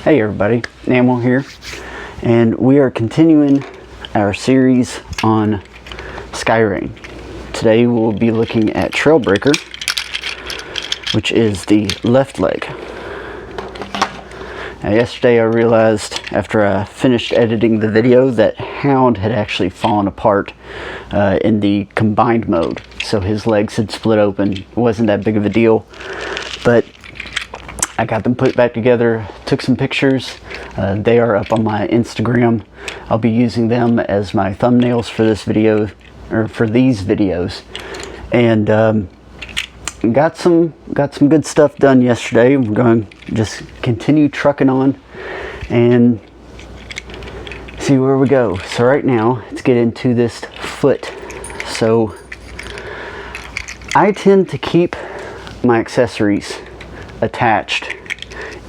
Hey everybody, Namo here, and we are continuing our series on Skyreign. Today we'll be looking at Trailbreaker, which is the left leg. Now, yesterday I realized after I finished editing the video that Hound had actually fallen apart in the combined mode, so his legs had split open. It wasn't that big of a deal, but I got them put back together, took some pictures. They are up on my Instagram. I'll be using them as my thumbnails for this video, or for these videos. And got some good stuff done yesterday. We're going to just continue trucking on and see where we go. So right now, let's get into this foot. So I tend to keep my accessories attached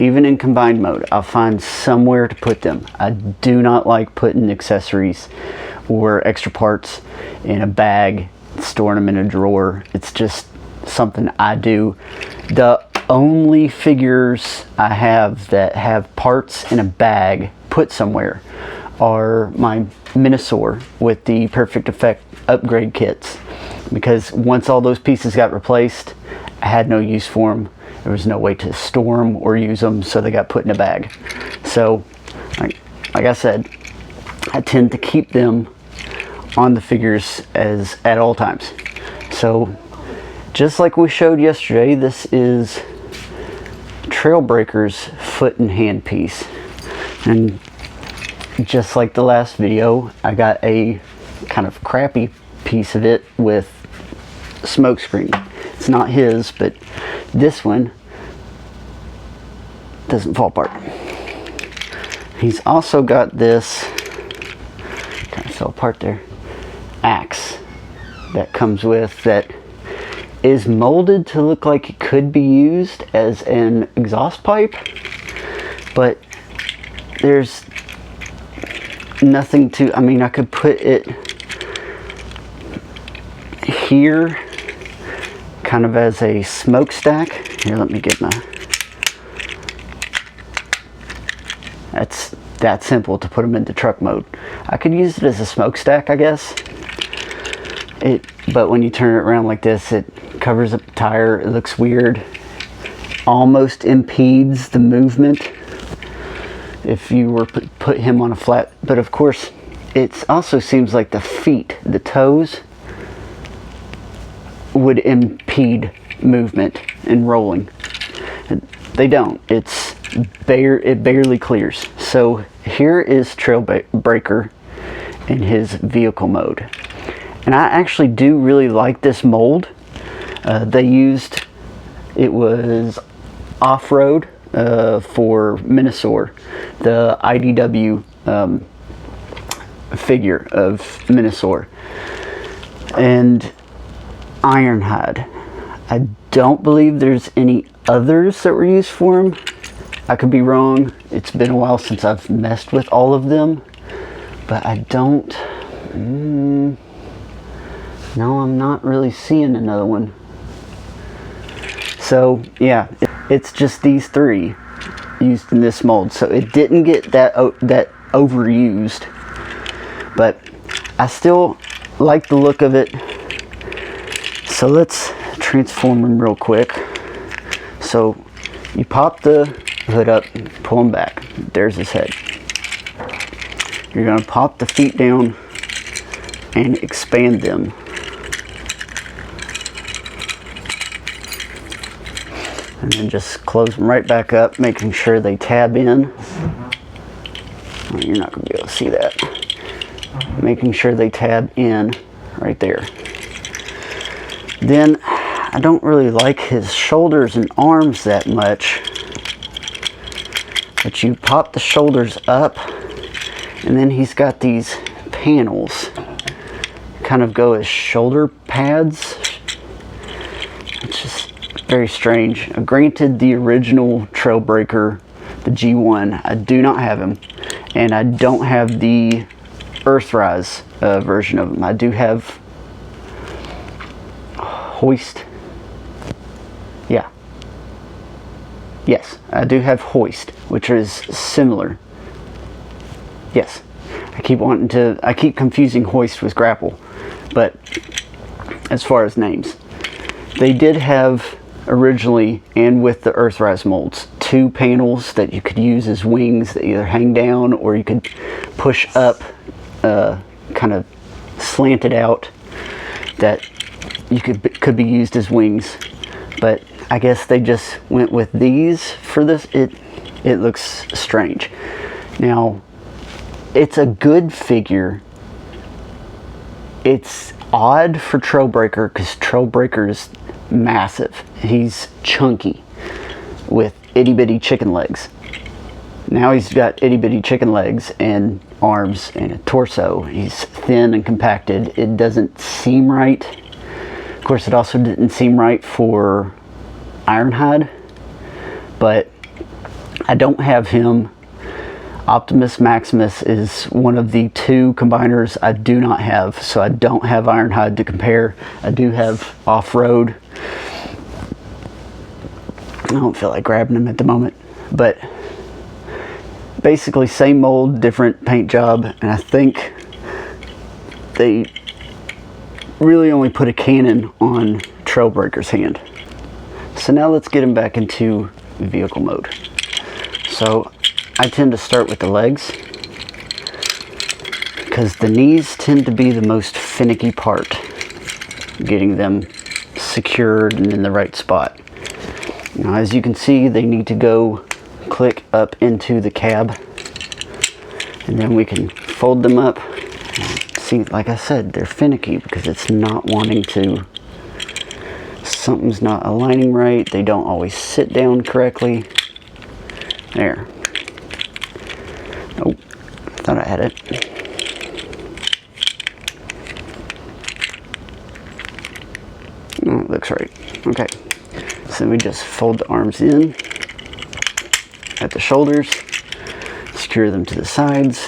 even in combined mode. I'll find somewhere to put them. I do not like putting accessories or extra parts in a bag, storing them in a drawer. It's just something I do. The only figures I have that have parts in a bag put somewhere are my Minosaur with the Perfect Effect upgrade kits, because once all those pieces got replaced, I had no use for them. There was no way to store them or use them, so they got put in a bag. So, like I said, I tend to keep them on the figures at all times. So, just like we showed yesterday, this is Trailbreaker's foot and hand piece. And just like the last video, I got a kind of crappy piece of it with smoke screen. It's not his, but this one doesn't fall apart. He's also got this, kind of fell apart there, axe that comes with, that is molded to look like it could be used as an exhaust pipe, but there's nothing to, I mean, I could put it here kind of as a smokestack. Here, let me get my, that's that simple to put them into truck mode. I could use it as a smokestack, I guess. But when you turn it around like this, it covers up the tire. It looks weird. Almost impedes the movement if you were put him on a flat. But of course, it also seems like the feet, the toes, would impede movement and rolling. They don't. It barely clears. So here is Trailbreaker in his vehicle mode. And I actually do really like this mold. They used, it was off-road for Minosaur, the IDW figure of Minosaur. And Ironhide. I don't believe there's any others that were used for him. I could be wrong. It's been a while since I've messed with all of them, but I don't, no, I'm not really seeing another one. So yeah, it's just these three used in this mold. So it didn't get that overused, but I still like the look of it. So let's transform him real quick. So you pop the hood up, pull him back. There's his head. You're going to pop the feet down and expand them. And then just close them right back up, making sure they tab in. Well, you're not going to be able to see that. Making sure they tab in right there. Then, I don't really like his shoulders and arms that much, but you pop the shoulders up, and then he's got these panels, kind of go as shoulder pads. It's just very strange. Granted, the original Trailbreaker, the G1, I do not have him, and I don't have the Earthrise version of him. I do have Hoist. Yes, I do have hoist, which is similar. Yes, I keep confusing hoist with grapple, but as far as names, they did have originally, and with the Earthrise molds, 2 panels that you could use as wings that either hang down or you could push up, kind of slanted out, that you could be used as wings. But I guess they just went with these for this. It looks strange. Now, it's a good figure. It's odd for Trailbreaker because Trailbreaker is massive. He's chunky with itty bitty chicken legs. Now he's got itty bitty chicken legs and arms and a torso. He's thin and compacted. It doesn't seem right. Of course, it also didn't seem right for Ironhide, but I don't have him. Optimus Maximus is one of the 2 combiners I do not have, so I don't have Ironhide to compare. I do have Off-Road. I don't feel like grabbing him at the moment, but basically same mold, different paint job, and I think they really only put a cannon on Trailbreaker's hand. So now let's get him back into vehicle mode. So I tend to start with the legs because the knees tend to be the most finicky part, getting them secured and in the right spot. Now, as you can see, they need to go click up into the cab, and then we can fold them up. See, like I said, they're finicky because it's not wanting to, something's not aligning right. They don't always sit down correctly. There. Oh, thought I had it. Oh, it looks right. Okay. So we just fold the arms in at the shoulders, secure them to the sides,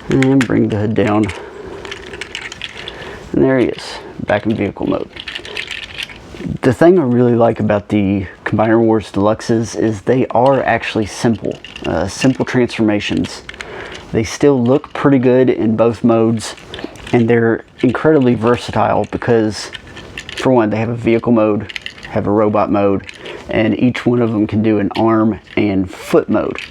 and bring the hood down. And there he is, back in vehicle mode. The thing I really like about the Combiner Wars Deluxes is they are actually simple. Simple transformations. They still look pretty good in both modes, and they're incredibly versatile because, for one, they have a vehicle mode, have a robot mode, and each one of them can do an arm and foot mode.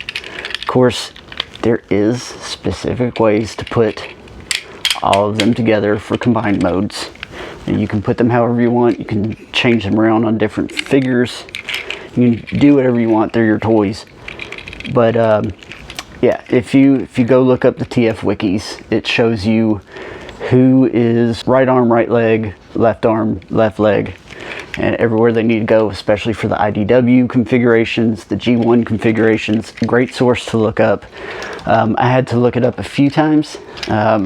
Of course, there is specific ways to put all of them together for combined modes. And you can put them however you want. You can change them around on different figures. You can do whatever you want. They're your toys. But yeah, if you go look up the TF wikis, it shows you who is right arm, right leg, left arm, left leg, and everywhere they need to go, especially for the IDW configurations, the G1 configurations. Great source to look up. I had to look it up a few times. I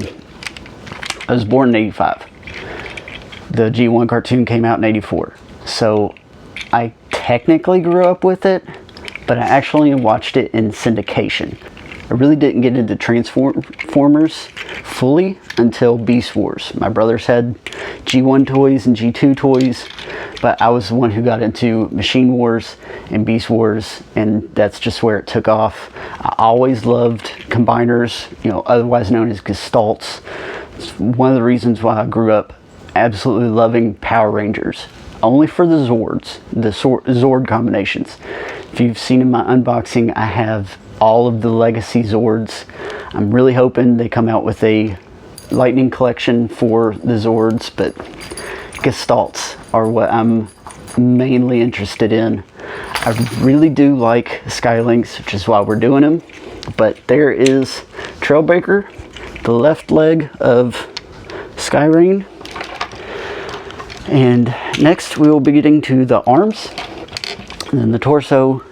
was born in 85. The G1 cartoon came out in 84. So I technically grew up with it, but I actually watched it in syndication. I really didn't get into Transformers fully until Beast Wars. My brothers had G1 toys and G2 toys, but I was the one who got into Machine Wars and Beast Wars, and that's just where it took off. I always loved combiners, you know, otherwise known as gestalts. It's one of the reasons why I grew up absolutely loving Power Rangers. Only for the Zords, the Zord combinations. If you've seen in my unboxing, I have all of the Legacy Zords. I'm really hoping they come out with a Lightning collection for the Zords, but gestalts are what I'm mainly interested in. I really do like Skylinks, which is why we're doing them. But there is Trailbreaker, the left leg of Skyreign. And next we will be getting to the arms, and then the torso,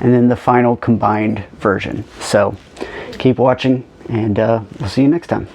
and then the final combined version. So keep watching, and we'll see you next time.